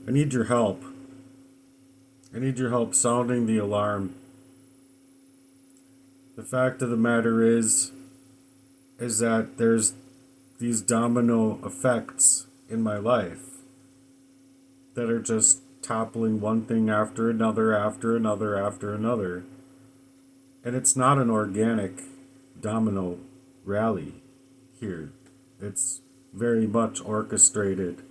I need your help. I need your help sounding the alarm. The fact of the matter is that there's these domino effects in my life that are just toppling one thing after another, after another, after another. And it's not an organic domino rally here. It's very much orchestrated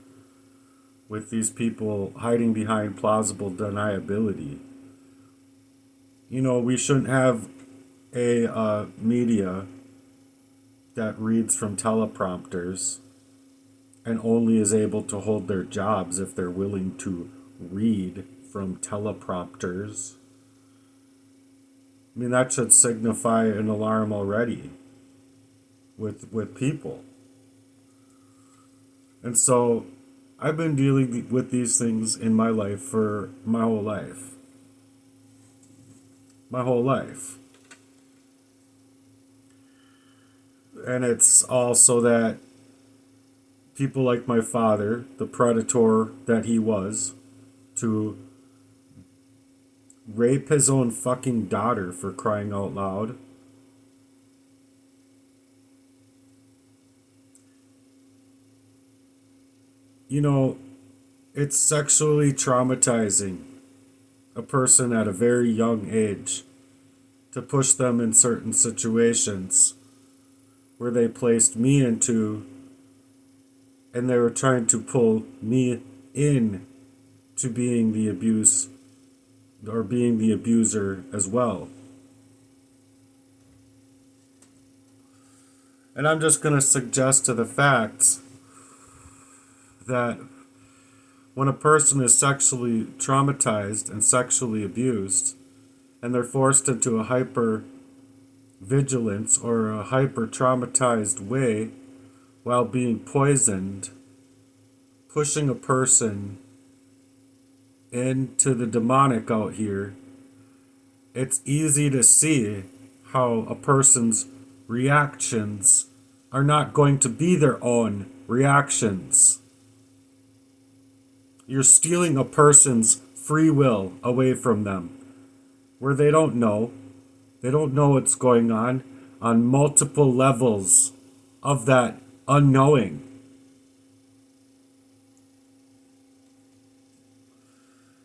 with these people hiding behind plausible deniability. You know, we shouldn't have a media that reads from teleprompters and only is able to hold their jobs if they're willing to read from teleprompters. I mean, that should signify an alarm already with people. And so I've been dealing with these things in my life for my whole life. My whole life. And it's also that people like my father, the predator that he was, to rape his own fucking daughter, for crying out loud. You know, it's sexually traumatizing a person at a very young age to push them in certain situations where they placed me into, and they were trying to pull me in to being the abuse or being the abuser as well. And I'm just going to suggest to the facts that when a person is sexually traumatized and sexually abused, and they're forced into a hyper vigilance or a hyper traumatized way while being poisoned, pushing a person into the demonic out here, it's easy to see how a person's reactions are not going to be their own reactions. You're stealing a person's free will away from them, where they don't know. They don't know what's going on multiple levels of that unknowing.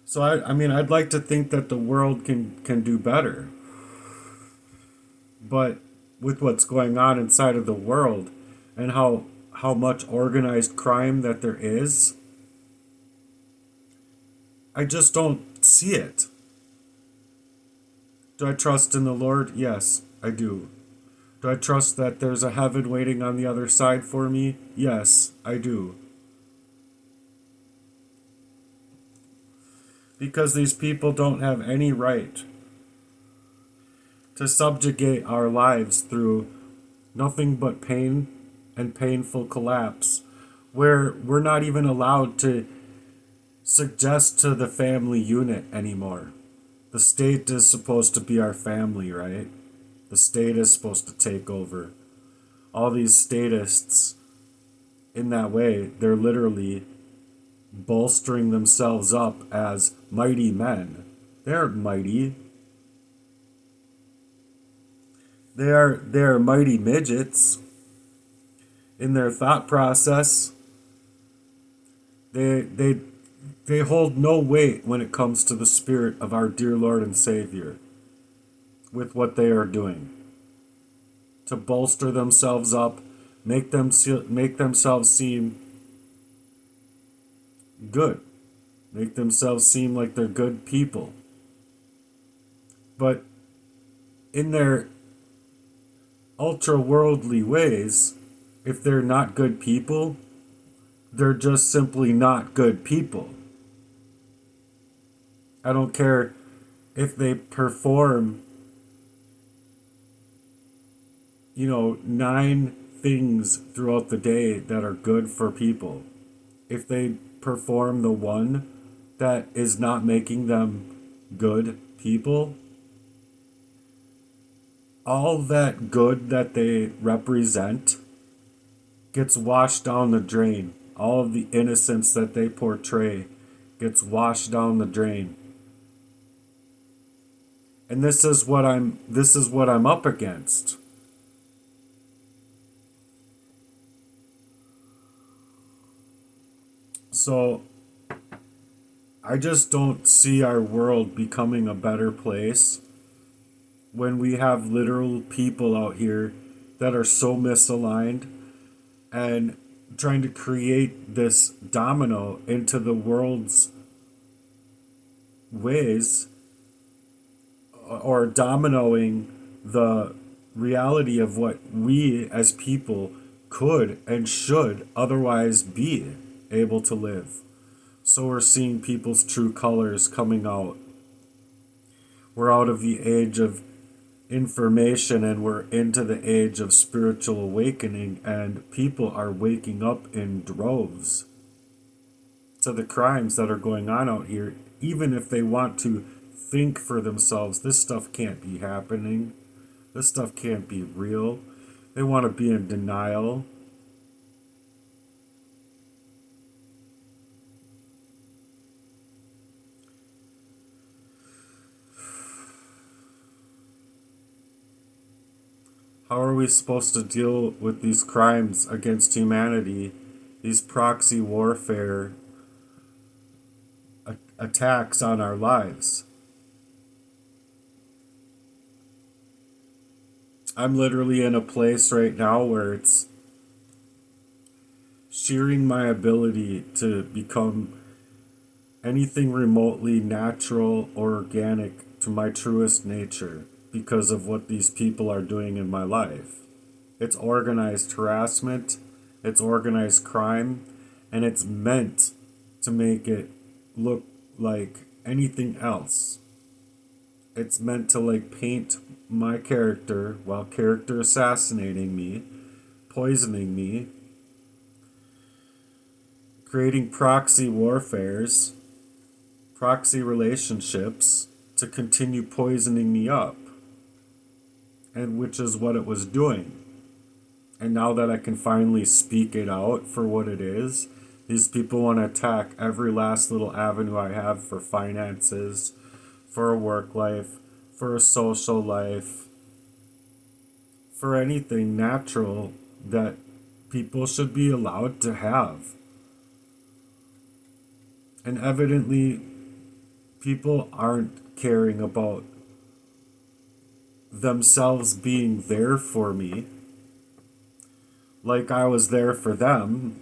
So I mean, I'd like to think that the world can do better. But with what's going on inside of the world and how much organized crime that there is, I just don't see it. Do I trust in the Lord? Yes, I do. Do I trust that there's a heaven waiting on the other side for me? Yes, I do. Because these people don't have any right to subjugate our lives through nothing but pain and painful collapse, where we're not even allowed to suggest to the family unit anymore. The state is supposed to be our family, right? The state is supposed to take over. All these statists, in that way, they're literally bolstering themselves up as mighty men. They aren't mighty. They are mighty midgets. In their thought process, they hold no weight when it comes to the spirit of our dear Lord and Savior with what they are doing. To bolster themselves up, make themselves seem good. Make themselves seem like they're good people. But in their ultra worldly ways, if they're not good people, they're just simply not good people. I don't care if they perform, 9 things throughout the day that are good for people. If they perform the one that is not making them good people, all that good that they represent gets washed down the drain. All of the innocence that they portray gets washed down the drain. And this is what I'm up against. So I just don't see our world becoming a better place when we have literal people out here that are so misaligned and trying to create this domino into the world's ways, or dominoing the reality of what we as people could and should otherwise be able to live. So we're seeing people's true colors coming out. We're out of the age of information and we're into the age of spiritual awakening, and people are waking up in droves to the crimes that are going on out here. Even if they want to think for themselves, this stuff can't be happening, this stuff can't be real. They want to be in denial. How are we supposed to deal with these crimes against humanity, these proxy warfare attacks on our lives? I'm literally in a place right now where it's shearing my ability to become anything remotely natural or organic to my truest nature because of what these people are doing in my life. It's organized harassment, it's organized crime, and it's meant to make it look like anything else. It's meant to like paint my character while character assassinating me, poisoning me, creating proxy warfares, proxy relationships to continue poisoning me up. And which is what it was doing. And now that I can finally speak it out for what it is, these people want to attack every last little avenue I have for finances, for a work life, for a social life, for anything natural that people should be allowed to have. And evidently, people aren't caring about themselves being there for me like I was there for them.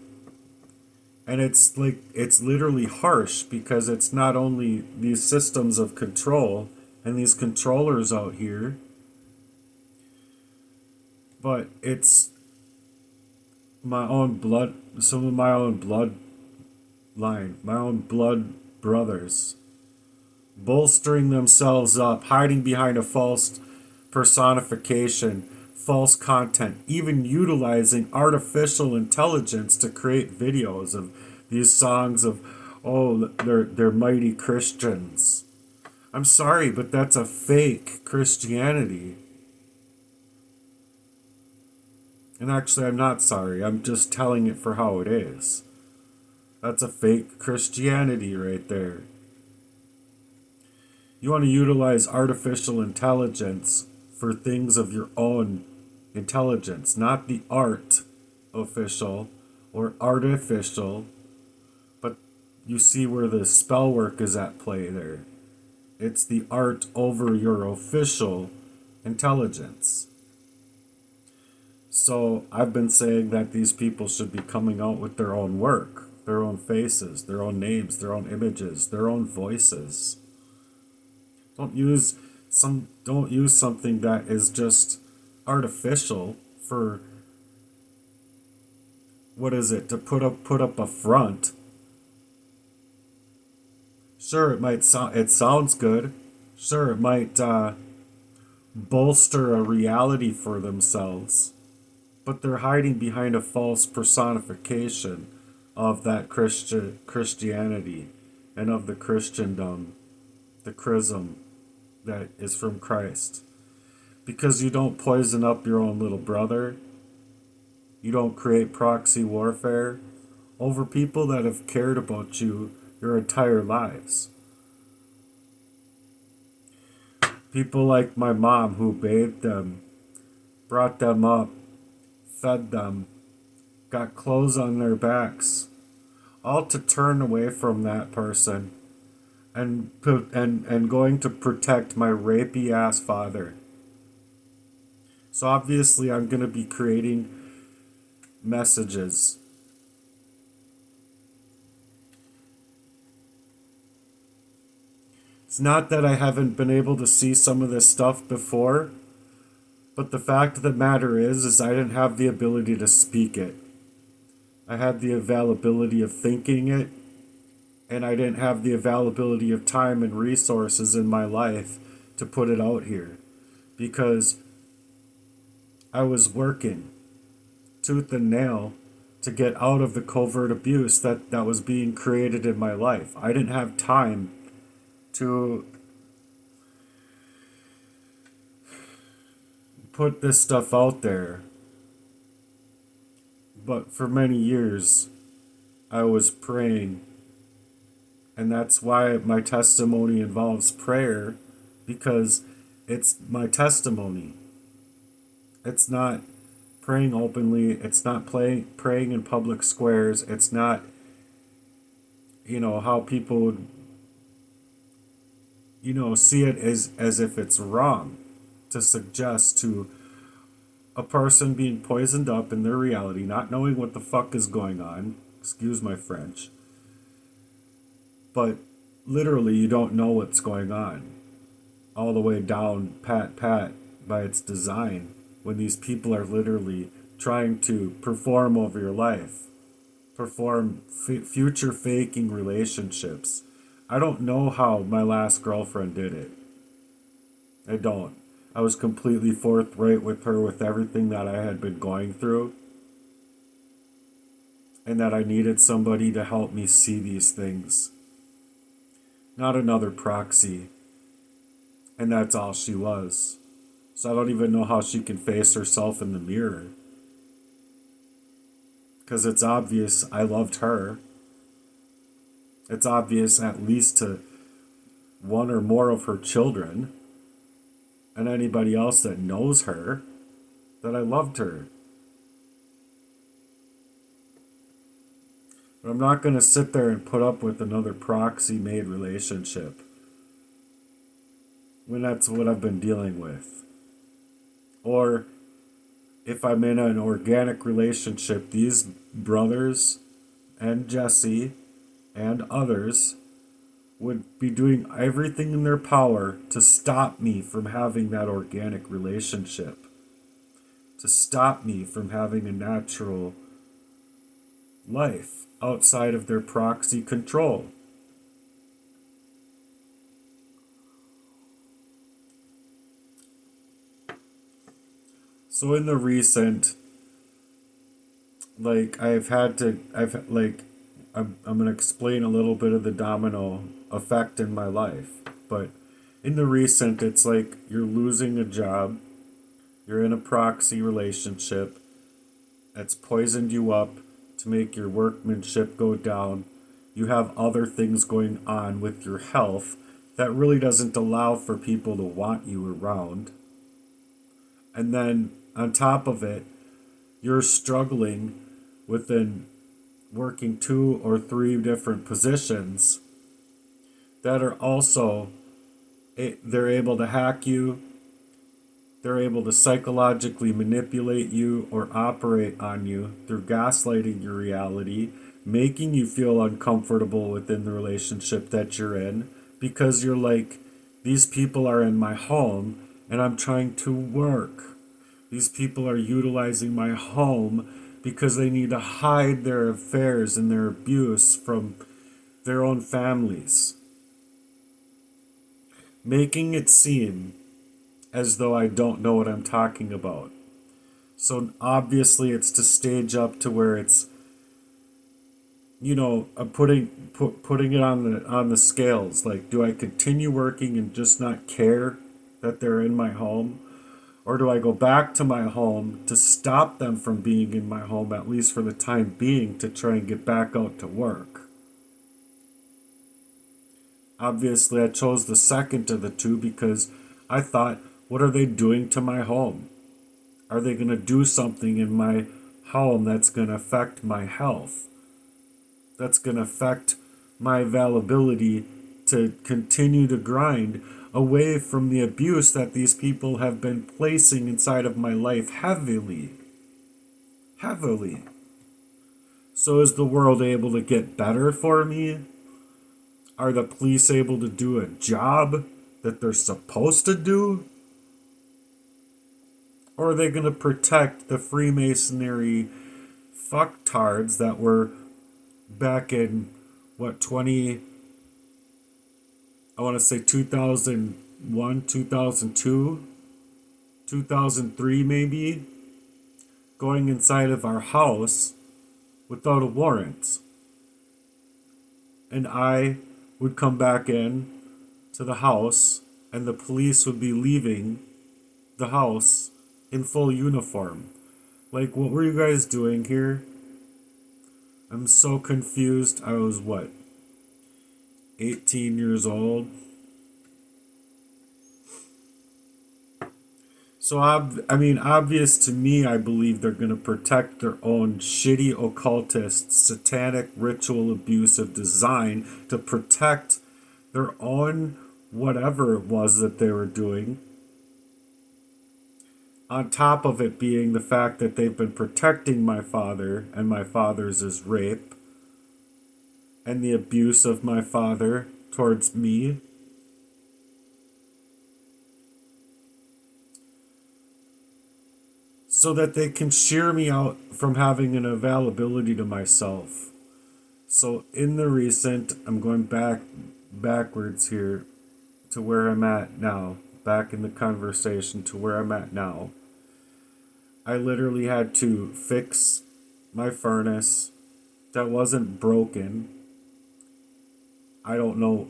And it's like, it's literally harsh because it's not only these systems of control and these controllers out here, but it's my own blood, some of my own blood line, my own blood brothers, bolstering themselves up, hiding behind a false personification, false content, even utilizing artificial intelligence to create videos of these songs of, oh, they're mighty Christians. I'm sorry, but that's a fake Christianity. And actually, I'm not sorry. I'm just telling it for how it is. That's a fake Christianity right there. You want to utilize artificial intelligence for things of your own intelligence, not the art official or artificial, but you see where the spell work is at play there. It's the art over your official intelligence. So I've been saying that these people should be coming out with their own work, their own faces, their own names, their own images, their own voices. Don't use something that is just artificial for, what is it, to put up a front. Sure, it sounds good. Sure, it might bolster a reality for themselves, but they're hiding behind a false personification of that Christianity and of the Christendom, the chrism that is from Christ. Because you don't poison up your own little brother, you don't create proxy warfare over people that have cared about you your entire lives. People like my mom who bathed them, brought them up, fed them, got clothes on their backs, all to turn away from that person and going to protect my rapey ass father. So obviously I'm going to be creating messages. It's not that I haven't been able to see some of this stuff before, but the fact of the matter is I didn't have the ability to speak it. I had the availability of thinking it, and I didn't have the availability of time and resources in my life to put it out here because I was working tooth and nail to get out of the covert abuse that was being created in my life. I didn't have time to put this stuff out there. But for many years, I was praying. And that's why my testimony involves prayer, because it's my testimony. It's not praying openly. It's not praying in public squares. It's not, how people would, see it as if it's wrong to suggest to a person being poisoned up in their reality, not knowing what the fuck is going on. Excuse my French. But literally, you don't know what's going on. All the way down, pat, by its design, when these people are literally trying to perform over your life, perform future faking relationships. I don't know how my last girlfriend did it. I don't. I was completely forthright with her with everything that I had been going through, and that I needed somebody to help me see these things. Not another proxy. And that's all she was. So I don't even know how she can face herself in the mirror. Because it's obvious I loved her. It's obvious at least to one or more of her children and anybody else that knows her that I loved her. But I'm not going to sit there and put up with another proxy-made relationship when that's what I've been dealing with. Or if I'm in an organic relationship, these brothers and Jesse and others would be doing everything in their power to stop me from having that organic relationship, to stop me from having a natural life outside of their proxy control. So in the recent, I'm going to explain a little bit of the domino effect in my life. But in the recent, it's like you're losing a job, you're in a proxy relationship that's poisoned you up to make your workmanship go down. You have other things going on with your health that really doesn't allow for people to want you around. And then on top of it, you're struggling within working 2 or 3 different positions that are also, they're able to hack you, they're able to psychologically manipulate you or operate on you through gaslighting your reality, making you feel uncomfortable within the relationship that you're in because you're like, these people are in my home and I'm trying to work. These people are utilizing my home because they need to hide their affairs and their abuse from their own families, making it seem as though I don't know what I'm talking about. So obviously it's to stage up to where it's, putting it on the scales. Like, do I continue working and just not care that they're in my home? Or do I go back to my home to stop them from being in my home, at least for the time being, to try and get back out to work? Obviously, I chose the second of the two because I thought, what are they doing to my home? Are they going to do something in my home that's going to affect my health? That's going to affect my availability to continue to grind away from the abuse that these people have been placing inside of my life heavily. Heavily. So is the world able to get better for me? Are the police able to do a job that they're supposed to do? Or are they going to protect the Freemasonry fucktards that were back in, what, I want to say 2001, 2002, 2003 maybe, going inside of our house without a warrant? And I would come back in to the house and the police would be leaving the house in full uniform. Like, what were you guys doing here? I'm so confused. I was, what, 18 years old? So, obvious to me, I believe they're going to protect their own shitty occultist, satanic, ritual abusive design to protect their own whatever it was that they were doing. On top of it being the fact that they've been protecting my father and my father's rape and the abuse of my father towards me. So that they can shear me out from having an availability to myself. So in the recent, I'm going backwards here to where I'm at now, back in the conversation to where I'm at now. I literally had to fix my furnace that wasn't broken. I don't know,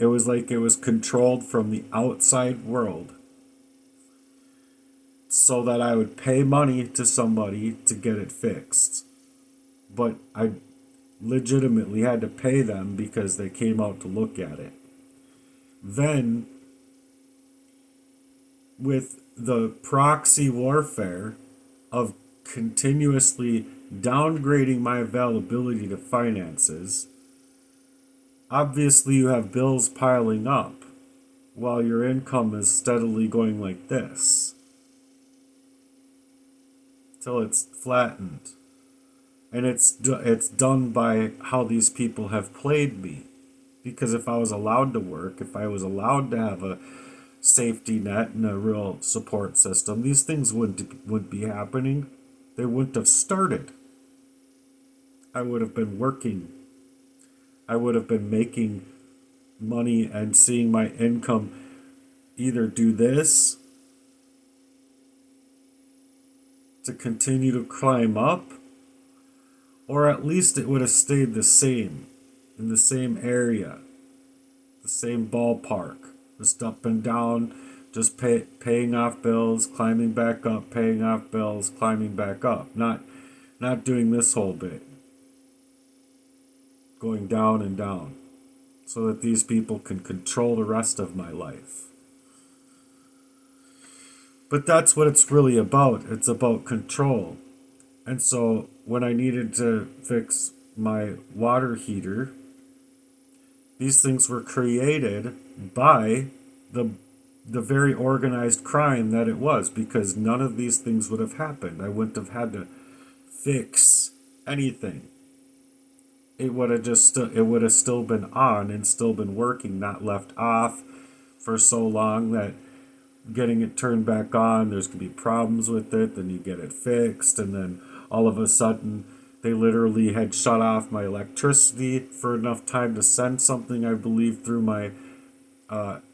it was like it was controlled from the outside world, so that I would pay money to somebody to get it fixed. But I legitimately had to pay them because they came out to look at it. Then, with the proxy warfare of continuously downgrading my availability to finances, obviously you have bills piling up while your income is steadily going like this till it's flattened. And it's done by how these people have played me. Because if I was allowed to work, if I was allowed to have a safety net and a real support system, these things wouldn't be happening. They wouldn't have started. I would have been working. I would have been making money and seeing my income either do this to continue to climb up, or at least it would have stayed the same, in the same area, the same ballpark, just up and down, just paying off bills, climbing back up, paying off bills, climbing back up. Not doing this whole bit, going down and down, so that these people can control the rest of my life. But that's what it's really about. It's about control. And so when I needed to fix my water heater, these things were created by the very organized crime that it was, because none of these things would have happened. I wouldn't have had to fix anything. It would have still been on and still been working, not left off for so long that getting it turned back on, there's going to be problems with it, then you get it fixed, and then all of a sudden they literally had shut off my electricity for enough time to send something, I believe, through my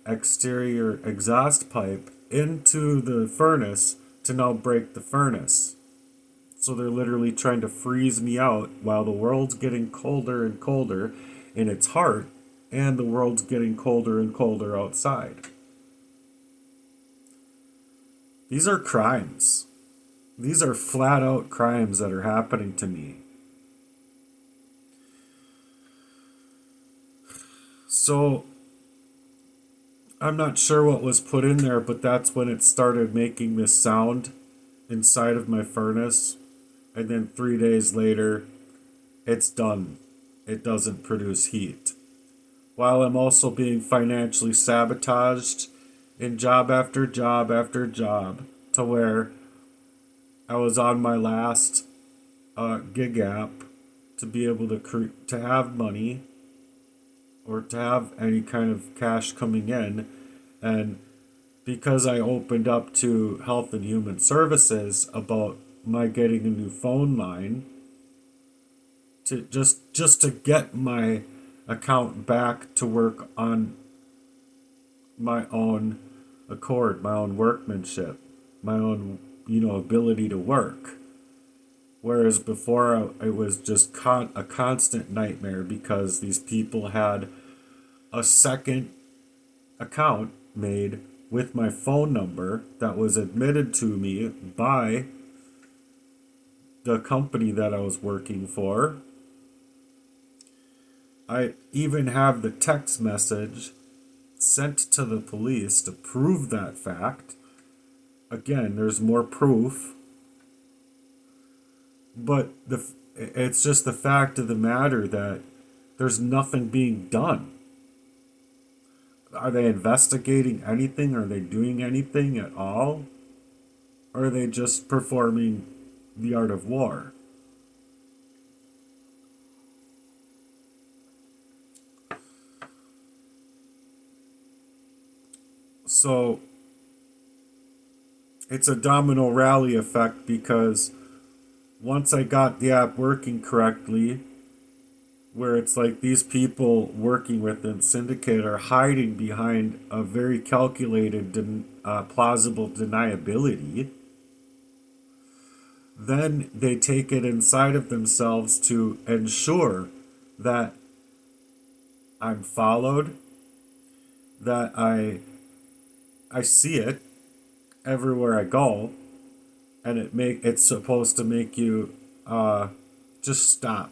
exterior exhaust pipe into the furnace to now break the furnace. So they're literally trying to freeze me out while the world's getting colder and colder in its heart, and the world's getting colder and colder outside. These are crimes. These are flat out crimes that are happening to me. So I'm not sure what was put in there, but that's when it started making this sound inside of my furnace. And then 3 days later, it's done. It doesn't produce heat. While I'm also being financially sabotaged in job after job after job, to where I was on my last gig app to be able to have money or to have any kind of cash coming in, and because I opened up to Health and Human Services about my getting a new phone line to just to get my account back to work on my own accord, my own workmanship, my own ability to work. Whereas before it was just a constant nightmare because these people had a second account made with my phone number that was admitted to me by the company that I was working for. I even have the text message sent to the police to prove that fact. Again, there's more proof, but it's just the fact of the matter that there's nothing being done. Are they investigating anything? Are they doing anything at all? Or are they just performing the art of war? So it's a domino rally effect because once I got the app working correctly, where it's like these people working within Syndicate are hiding behind a very calculated, plausible deniability, then they take it inside of themselves to ensure that I'm followed, that I see it everywhere I go, and it's supposed to make you just stop.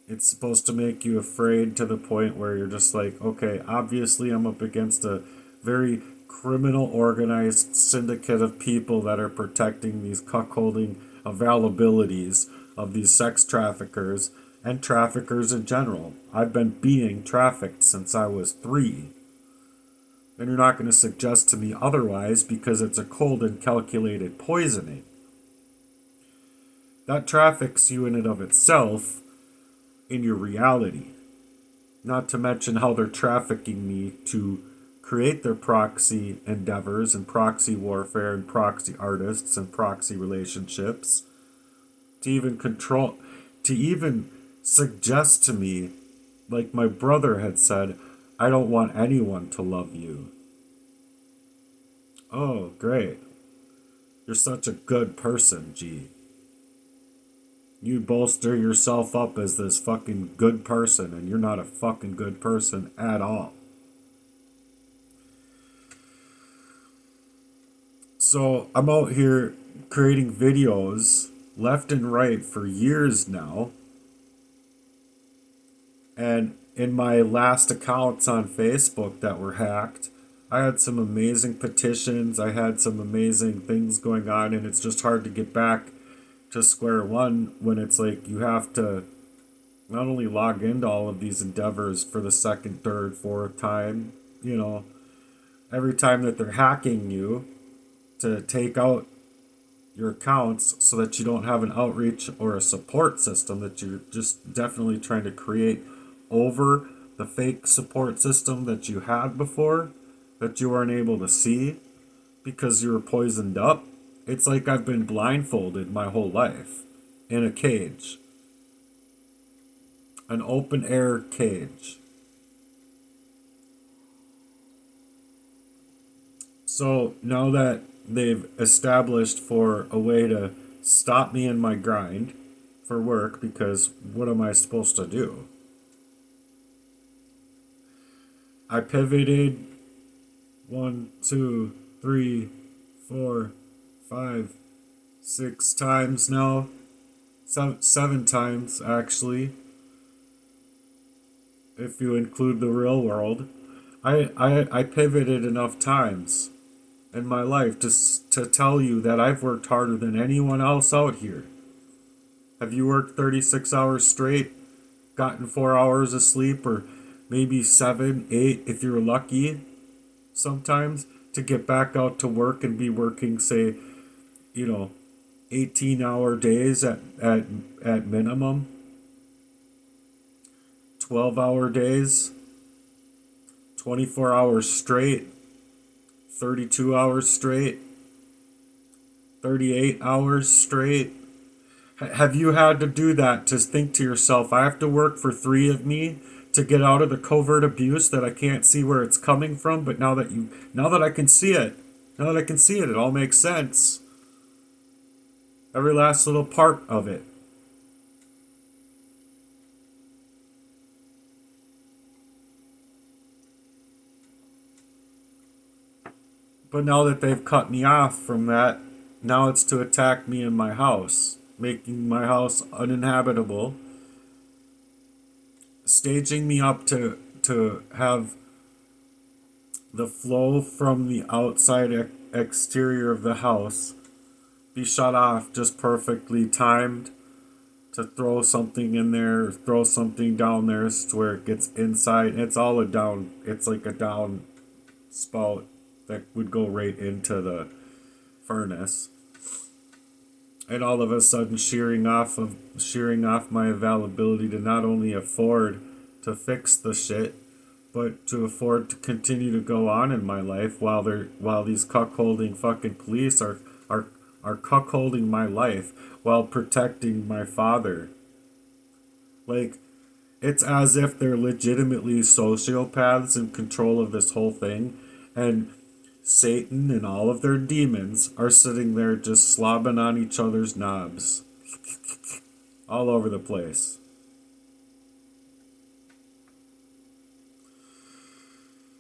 It's supposed to make you afraid to the point where you're just like, okay, obviously I'm up against a very criminal organized syndicate of people that are protecting these cuckolding availabilities of these sex traffickers and traffickers in general. I've been being trafficked since I was 3. And you're not going to suggest to me otherwise because it's a cold and calculated poisoning. That traffics you in and of itself in your reality. Not to mention how they're trafficking me to create their proxy endeavors and proxy warfare and proxy artists and proxy relationships to even suggest to me, like my brother had said, I don't want anyone to love you. Oh, great. You're such a good person, G. You bolster yourself up as this fucking good person, and you're not a fucking good person at all. So I'm out here creating videos left and right for years now. And in my last accounts on Facebook that were hacked, I had some amazing petitions. I had some amazing things going on, and it's just hard to get back to square one when it's like you have to not only log into all of these endeavors for the second, third, fourth time, every time that they're hacking you to take out your accounts so that you don't have an outreach or a support system that you're just definitely trying to create over the fake support system that you had before that you weren't able to see because you were poisoned up. It's like I've been blindfolded my whole life in a cage, an open air cage. So now that they've established for a way to stop me in my grind for work, because what am I supposed to do? I pivoted 1, 2, 3, 4, 5, 6 times now. 7 times actually. if you include the real world. I pivoted enough times in my life to tell you that I've worked harder than anyone else out here. Have you worked 36 hours straight, gotten 4 hours of sleep, or maybe seven, eight if you're lucky sometimes, to get back out to work and be working, say, you know, 18-hour days at minimum, 12-hour days, 24 hours straight, 32 hours straight, 38 hours straight? Have you had to do that to think to yourself, I have to work for three of me to get out of the covert abuse that I can't see where it's coming from, but now that I can see it, it all makes sense. Every last little part of it. But now that they've cut me off from that, now it's to attack me in my house, making my house uninhabitable, staging me up to have the flow from the outside exterior of the house be shut off just perfectly timed to throw something in there, throw something down there to where it gets inside. It's all a down, it's like a down spout that would go right into the furnace. And all of a sudden shearing off my availability to not only afford to fix the shit, but to afford to continue to go on in my life while these cuckolding fucking police are cuckolding my life while protecting my father. Like, it's as if they're legitimately sociopaths in control of this whole thing, and Satan and all of their demons are sitting there just slobbing on each other's knobs all over the place.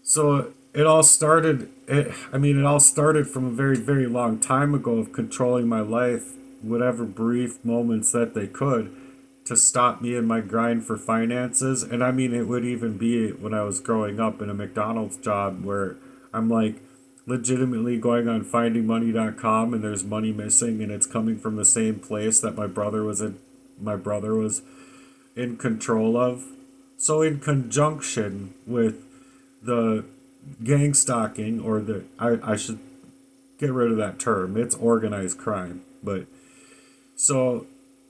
So it all started from a very, very long time ago of controlling my life, whatever brief moments that they could, to stop me in my grind for finances. And I mean, it would even be when I was growing up in a McDonald's job where I'm like legitimately going on findingmoney.com and there's money missing and it's coming from the same place that my brother was in control of. So in conjunction with the gang stalking, or I should get rid of that term, it's organized crime, but so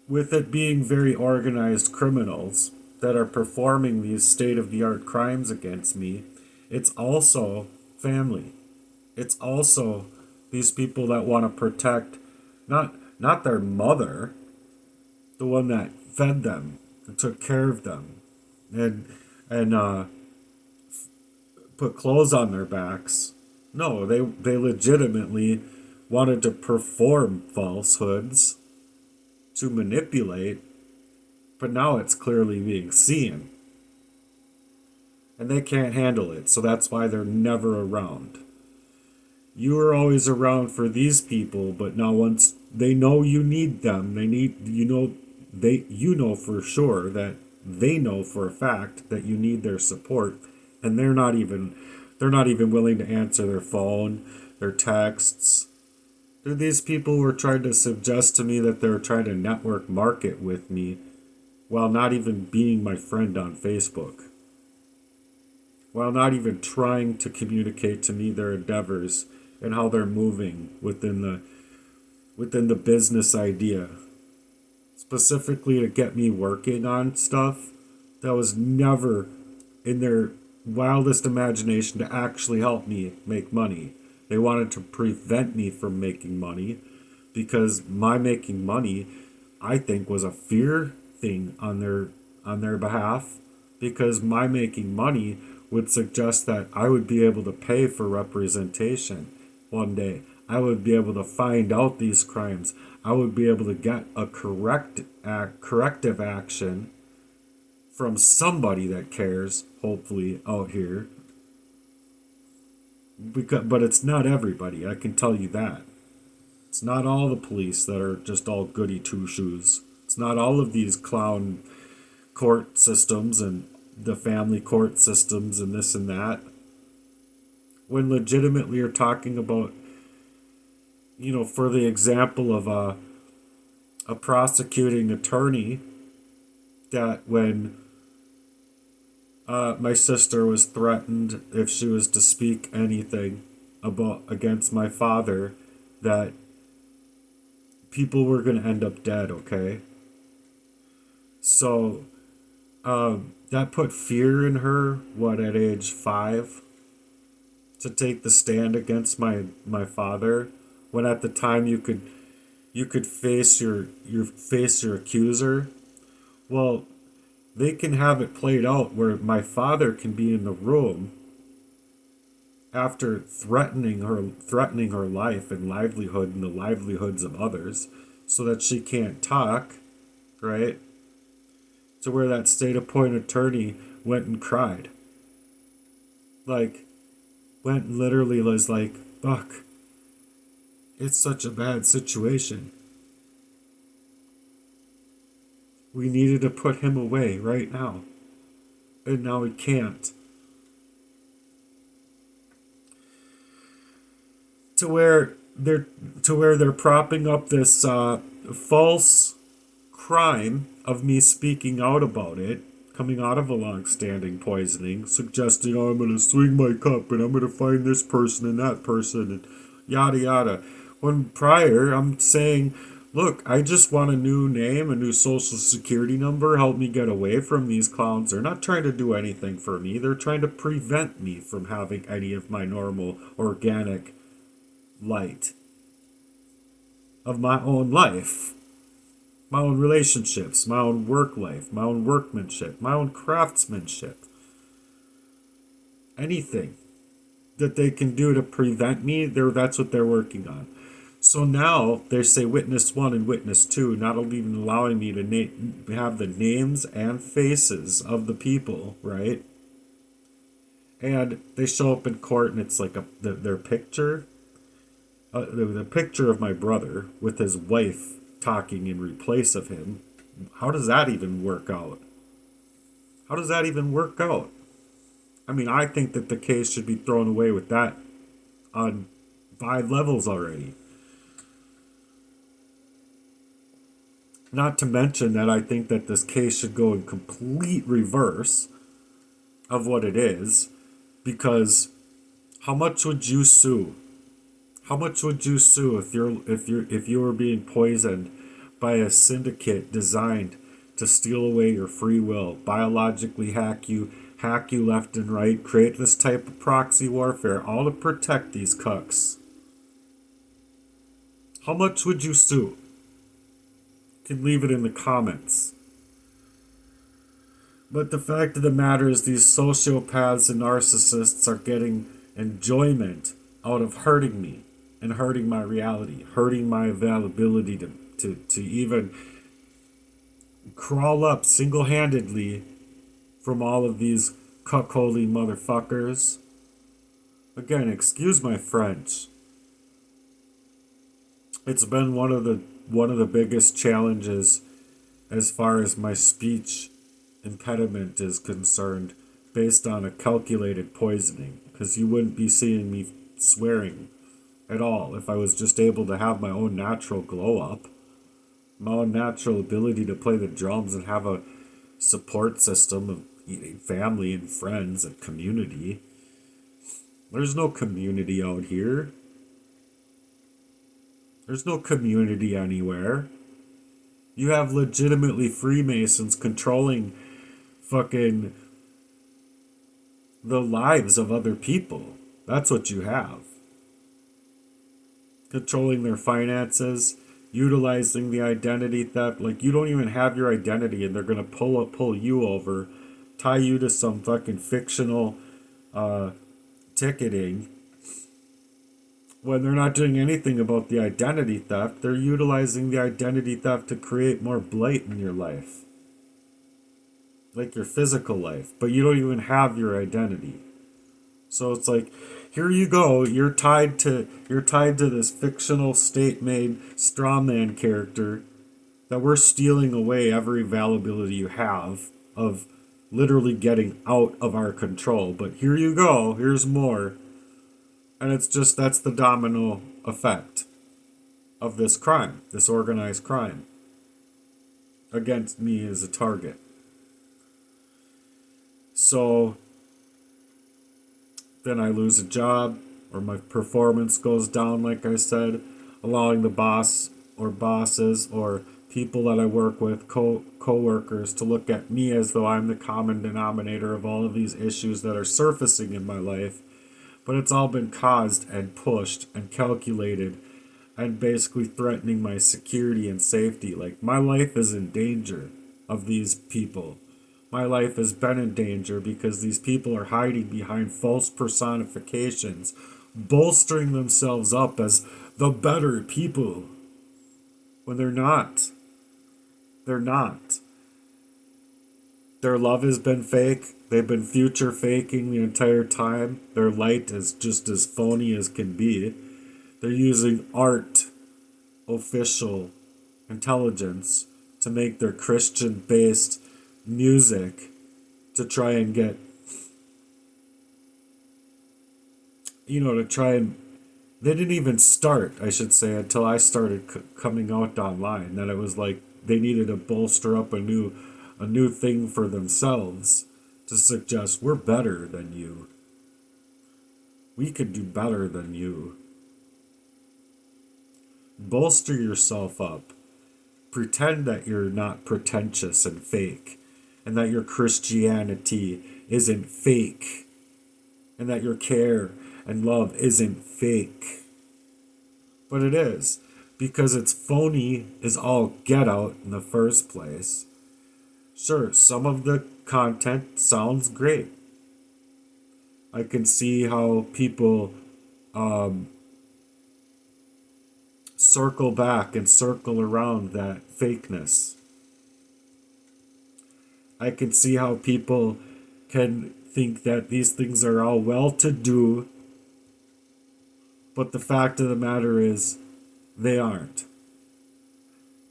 with it being very organized criminals that are performing these state of the art crimes against me, it's also family. It's also these people that want to protect not their mother, the one that fed them and took care of them and put clothes on their backs. No, they legitimately wanted to perform falsehoods to manipulate, but now it's clearly being seen. And they can't handle it, so that's why they're never around. You are always around for these people, but now once they know you need them, you know for sure that they know for a fact that you need their support, and they're not even willing to answer their phone, their texts. These people were trying to suggest to me that they were trying to network market with me while not even being my friend on Facebook, while not even trying to communicate to me their endeavors and how they're moving within the business idea, specifically to get me working on stuff that was never in their wildest imagination to actually help me make money. They wanted to prevent me from making money because my making money, I think, was a fear thing on their behalf, because my making money would suggest that I would be able to pay for representation one day. I would be able to find out these crimes. I would be able to get a corrective action from somebody that cares, hopefully, out here. But it's not everybody, I can tell you that. It's not all the police that are just all goody two shoes. It's not all of these clown court systems and the family court systems and this and that, when legitimately you're talking about, for the example of a prosecuting attorney, that when my sister was threatened if she was to speak anything against my father, that people were going to end up dead, okay? So that put fear in her, at age 5, to take the stand against my father, when at the time you could face your accuser. Well, they can have it played out where my father can be in the room after threatening her life and livelihood and the livelihoods of others, so that she can't talk, right? To where that state appointed attorney went and cried. Like, went and literally was like, fuck, it's such a bad situation. We needed to put him away right now. And now we can't. To where they're propping up this false crime of me speaking out about it, coming out of a long-standing poisoning, suggesting, I'm going to swing my cup and I'm going to find this person and that person and yada yada. When prior, I'm saying, look, I just want a new name, a new social security number, help me get away from these clowns. They're not trying to do anything for me. They're trying to prevent me from having any of my normal, organic light of my own life, my own relationships, my own work life, my own workmanship, my own craftsmanship. Anything that they can do to prevent me, that's what they're working on. So now they say witness 1 and witness 2, not even allowing me to have the names and faces of the people, right? And they show up in court and it's like their picture, the picture of my brother with his wife talking in replace of him. How does that even work out? How does that even work out? I mean, I think that the case should be thrown away with that on 5 levels already. Not to mention that I think that this case should go in complete reverse of what it is, because how much would you sue? How much would you sue if you were being poisoned by a syndicate designed to steal away your free will, biologically hack you left and right, create this type of proxy warfare, all to protect these cucks? How much would you sue? You can leave it in the comments. But the fact of the matter is, these sociopaths and narcissists are getting enjoyment out of hurting me and hurting my reality, hurting my availability to even crawl up single-handedly from all of these cuckolding motherfuckers. Again, excuse my French. It's been one of the biggest challenges as far as my speech impediment is concerned, based on a calculated poisoning, because you wouldn't be seeing me swearing at all if I was just able to have my own natural glow up, my own natural ability to play the drums and have a support system of family and friends and community. There's no community out here. There's no community anywhere. You have legitimately Freemasons controlling fucking the lives of other people. That's what you have. Controlling their finances, utilizing the identity theft. Like, you don't even have your identity and they're gonna pull you over, tie you to some fucking fictional ticketing, when they're not doing anything about the identity theft. They're utilizing the identity theft to create more blight in your life, like your physical life, but you don't even have your identity. So it's like, here you go, you're tied to this fictional state-made strawman character that we're stealing away every availability you have of literally getting out of our control. But here you go, here's more. And it's just, that's the domino effect of this crime, this organized crime against me as a target. So then I lose a job, or my performance goes down, like I said, allowing the boss or bosses or people that I work with, co-workers, to look at me as though I'm the common denominator of all of these issues that are surfacing in my life. But it's all been caused and pushed and calculated and basically threatening my security and safety. Like, my life is in danger of these people. My life has been in danger because these people are hiding behind false personifications, bolstering themselves up as the better people when they're not. They're not. Their love has been fake. They've been future faking the entire time. Their light is just as phony as can be. They're using art, official intelligence, to make their Christian-based music to try and get, to try and, they didn't even start, I should say, until I started coming out online, that it was like they needed to bolster up a new thing for themselves to suggest we're better than you. We could do better than you. Bolster yourself up. Pretend that you're not pretentious and fake, and that your Christianity isn't fake, and that your care and love isn't fake. But it is, because it's phony as all get out in the first place. Sure, some of the content sounds great. I can see how people circle back and circle around that fakeness. I can see how people can think that these things are all well to do, but the fact of the matter is, they aren't.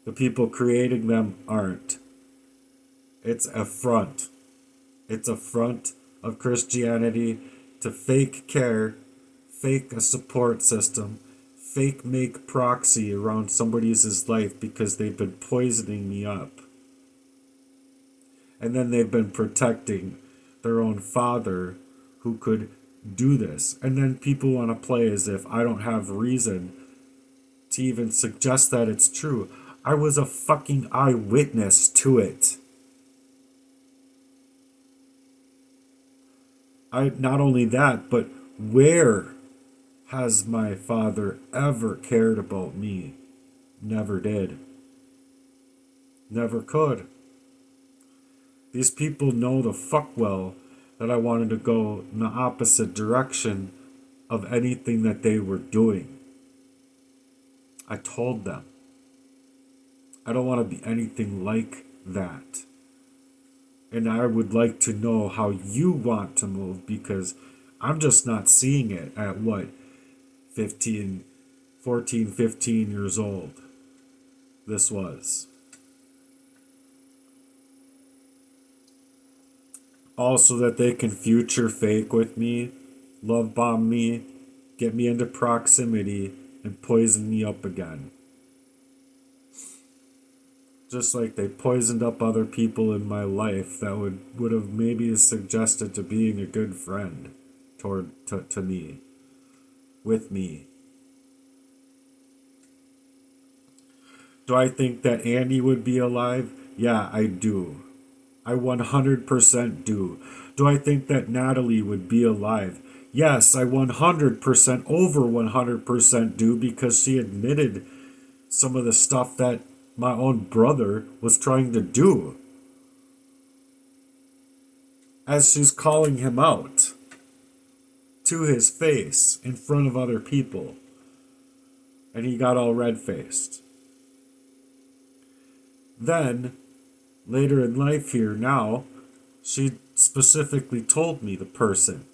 The people creating them aren't. It's a front. It's a front of Christianity to fake care, fake a support system, fake make proxy around somebody's life because they've been poisoning me up. And then they've been protecting their own father who could do this. And then people want to play as if I don't have reason to even suggest that it's true. I was a fucking eyewitness to it. Not only that, but where has my father ever cared about me? Never did. Never could. These people know the fuck well that I wanted to go in the opposite direction of anything that they were doing. I told them. I don't want to be anything like that. And I would like to know how you want to move, because I'm just not seeing it at 14, 15 years old. This was. Also that they can future fake with me, love bomb me, get me into proximity, and poison me up again. Just like they poisoned up other people in my life that would have maybe suggested to being a good friend to me, with me. Do I think that Andy would be alive? Yeah, I do. I 100% do. Do I think that Natalie would be alive? Yes, I 100% over 100% do, because she admitted some of the stuff that my own brother was trying to do. As she's calling him out to his face in front of other people. And he got all red-faced. Then, later in life here now, she specifically told me the person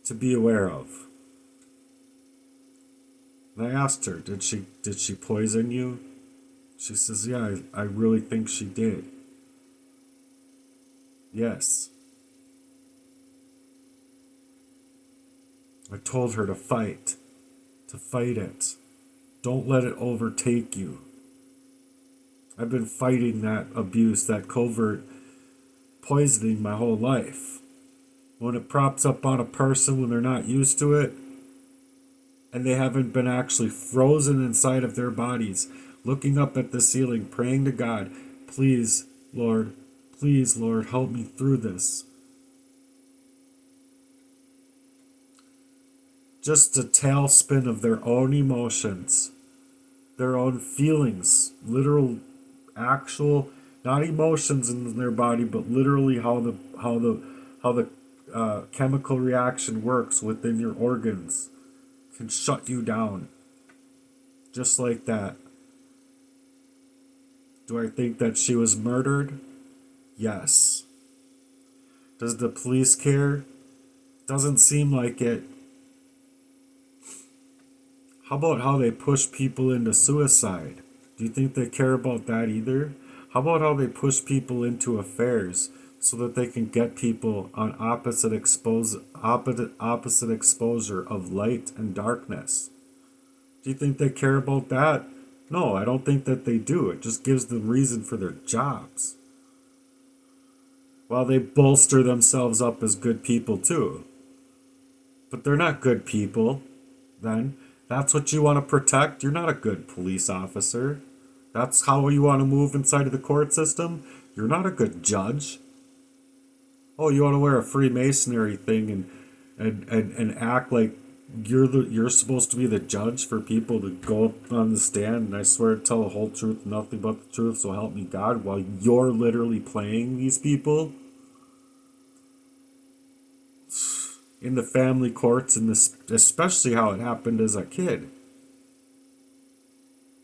to be aware of. And I asked her, did she poison you? She says, yeah, I really think she did. Yes. I told her to fight it. Don't let it overtake you. I've been fighting that abuse, that covert poisoning my whole life. When it props up on a person when they're not used to it, and they haven't been actually frozen inside of their bodies, looking up at the ceiling, praying to God, please, Lord, help me through this. Just a tailspin of their own emotions, their own feelings, literal, actual, not emotions in their body, but literally how the chemical reaction works within your organs can shut you down. Just like that. Do I think that she was murdered? Yes. Does the police care? Doesn't seem like it. How about how they push people into suicide? Do you think they care about that either? How about how they push people into affairs so that they can get people on opposite exposure of light and darkness? Do you think they care about that? No, I don't think that they do. It just gives them reason for their jobs. While they bolster themselves up as good people too. But they're not good people, then. That's what you want to protect? You're not a good police officer. That's how you want to move inside of the court system? You're not a good judge. Oh, you want to wear a Freemasonry thing and act like you're supposed to be the judge for people to go up on the stand and I swear to tell the whole truth, nothing but the truth, so help me God, while you're literally playing these people in the family courts, and this, especially how it happened as a kid.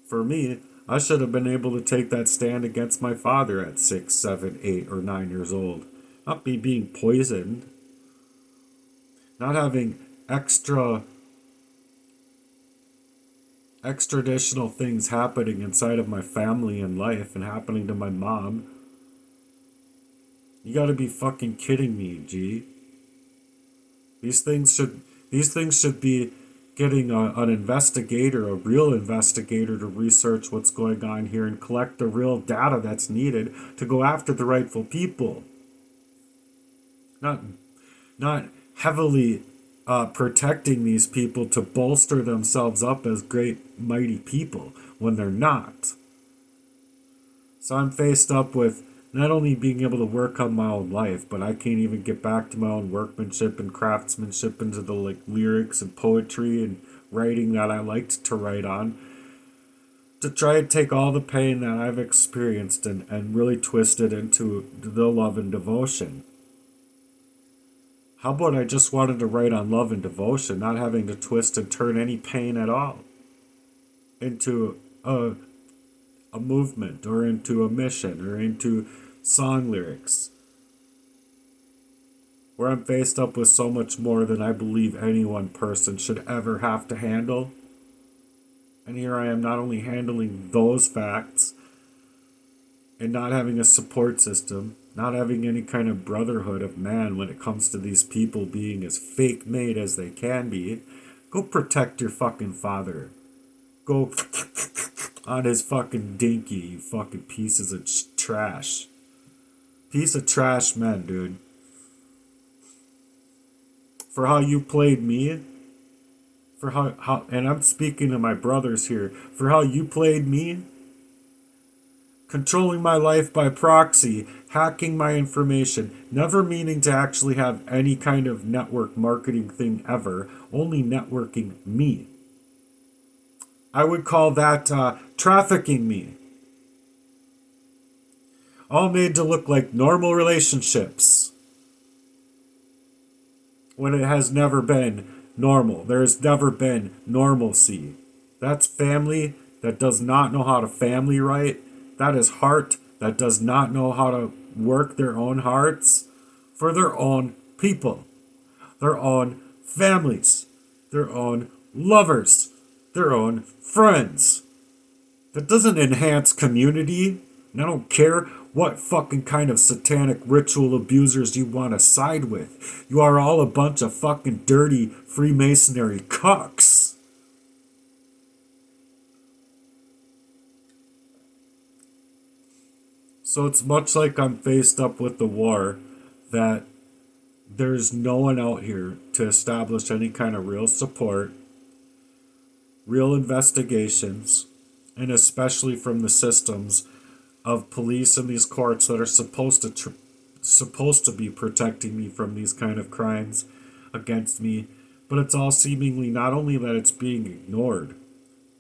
For me, I should have been able to take that stand against my father at 6, 7, 8, or 9 years old. Not be being poisoned. Not having extraditional things happening inside of my family and life and happening to my mom. You gotta be fucking kidding me, G. These things should be getting an investigator, a real investigator, to research what's going on here and collect the real data that's needed to go after the rightful people. Not heavily protecting these people to bolster themselves up as great, mighty people when they're not. So I'm faced up with not only being able to work on my own life, but I can't even get back to my own workmanship and craftsmanship into the lyrics and poetry and writing that I liked to write on. To try and take all the pain that I've experienced and really twist it into the love and devotion. How about I just wanted to write on love and devotion, not having to twist and turn any pain at all into a movement or into a mission or into song lyrics, where I'm faced up with so much more than I believe any one person should ever have to handle. And here I am not only handling those facts and not having a support system, not having any kind of brotherhood of man when it comes to these people being as fake made as they can be. Go protect your fucking father. Go on his fucking dinky, you fucking pieces of trash. Piece of trash men, dude. For how you played me. For how and I'm speaking to my brothers here. For how you played me. Controlling my life by proxy, hacking my information, never meaning to actually have any kind of network marketing thing ever, only networking me. I would call that trafficking me. All made to look like normal relationships, when it has never been normal. There has never been normalcy. That's family that does not know how to family right. That is heart that does not know how to work their own hearts for their own people, their own families, their own lovers, their own friends. That doesn't enhance community. And I don't care what fucking kind of satanic ritual abusers you want to side with. You are all a bunch of fucking dirty Freemasonry cucks. So it's much like I'm faced up with the war that there's no one out here to establish any kind of real support, real investigations, and especially from the systems of police and these courts that are supposed to be protecting me from these kind of crimes against me. But it's all seemingly not only that it's being ignored,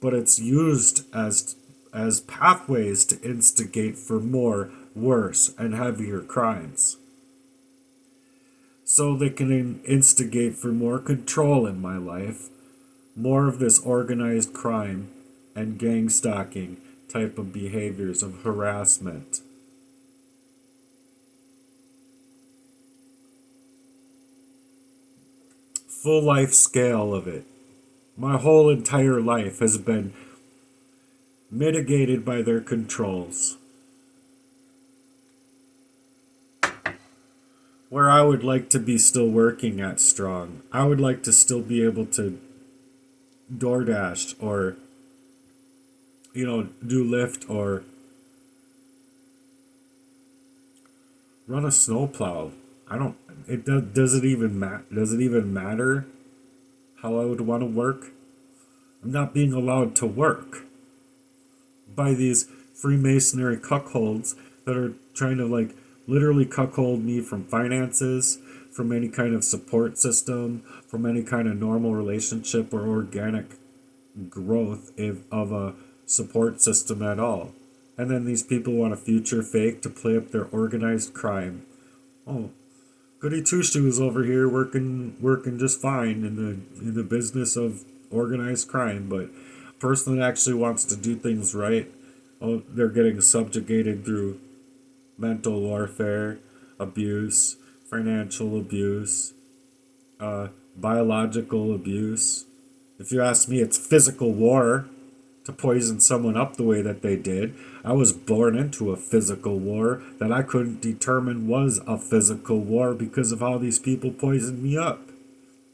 but it's used as pathways to instigate for more, worse, and heavier crimes. So they can instigate for more control in my life, more of this organized crime and gang stalking type of behaviors of harassment. Full life scale of it. My whole entire life has been mitigated by their controls. Where I would like to be still working at Strong. I would like to still be able to DoorDash or, do Lyft or run a snowplow. I don't. Does it even matter how I would want to work? I'm not being allowed to work by these Freemasonry cuckolds that are trying to literally cuckold me from finances, from any kind of support system, from any kind of normal relationship or organic growth of a support system at all. And then these people want a future fake to play up their organized crime. Oh, goody two shoes over here working just fine in the business of organized crime, but a person that actually wants to do things right, oh, they're getting subjugated through mental warfare, abuse, financial abuse, biological abuse. If you ask me, it's physical war to poison someone up the way that they did. I was born into a physical war that I couldn't determine was a physical war because of how these people poisoned me up.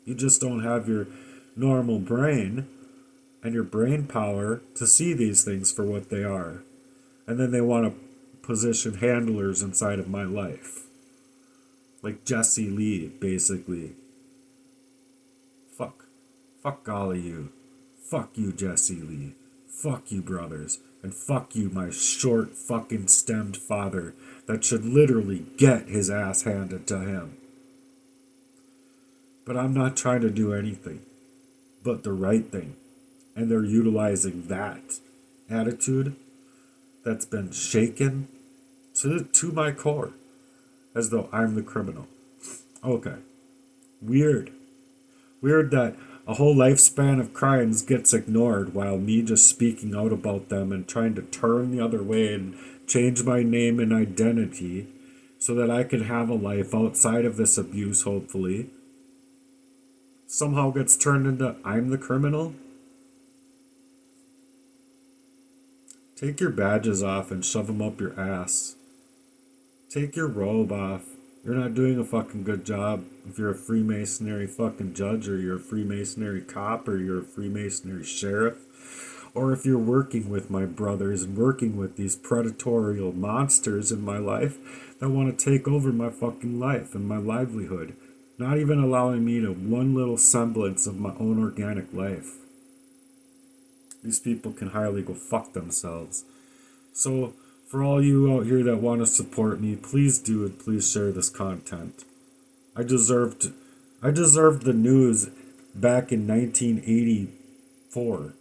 You just don't have your normal brain and your brain power to see these things for what they are. And then they want to position handlers inside of my life. Like Jesse Lee, basically. Fuck all of you. Fuck you, Jesse Lee. Fuck you, brothers. And fuck you, my short fucking stemmed father that should literally get his ass handed to him. But I'm not trying to do anything but the right thing. And they're utilizing that attitude that's been shaken to my core as though I'm the criminal. Okay. Weird that a whole lifespan of crimes gets ignored while me just speaking out about them and trying to turn the other way and change my name and identity so that I can have a life outside of this abuse, hopefully, somehow gets turned into I'm the criminal. Take your badges off and shove them up your ass. Take your robe off. You're not doing a fucking good job if you're a Freemasonry fucking judge or you're a Freemasonry cop or you're a Freemasonry sheriff. Or if you're working with my brothers and working with these predatory monsters in my life that want to take over my fucking life and my livelihood. Not even allowing me to one little semblance of my own organic life. These people can highly go fuck themselves. So, for all you out here that want to support me, please do and please share this content. I deserved the news back in 1984.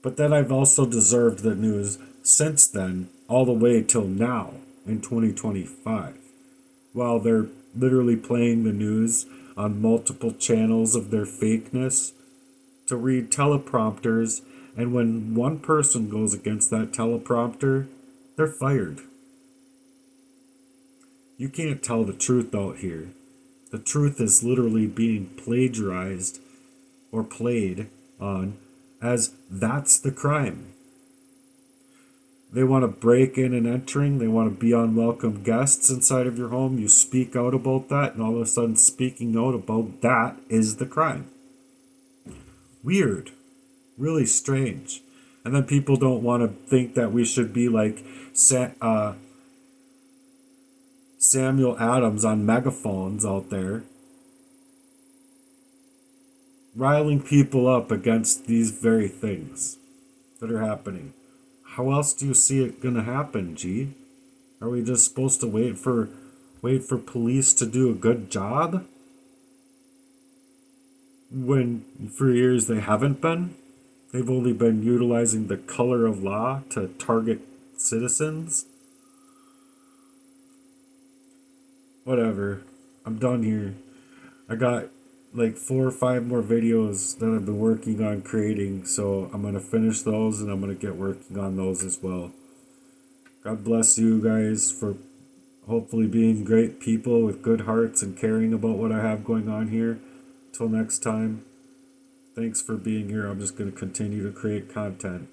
But then I've also deserved the news since then, all the way till now, in 2025. While they're literally playing the news on multiple channels of their fakeness to read teleprompters, and when one person goes against that teleprompter, they're fired. You can't tell the truth out here. The truth is literally being plagiarized or played on as that's the crime. They want to break in and entering. They want to be unwelcome guests inside of your home. You speak out about that, and all of a sudden, speaking out about that is the crime. Weird. Really strange. And then people don't want to think that we should be like Samuel Adams on megaphones out there, riling people up against these very things that are happening. How else do you see it gonna happen, G? Are we just supposed to wait for police to do a good job? When for years they haven't been? They've only been utilizing the color of law to target citizens? Whatever. I'm done here. I got like 4 or 5 more videos that I've been working on creating, so I'm gonna finish those and I'm gonna get working on those as well. God bless you guys for hopefully being great people with good hearts and caring about what I have going on here. Till next time, thanks for being here. I'm just gonna continue to create content.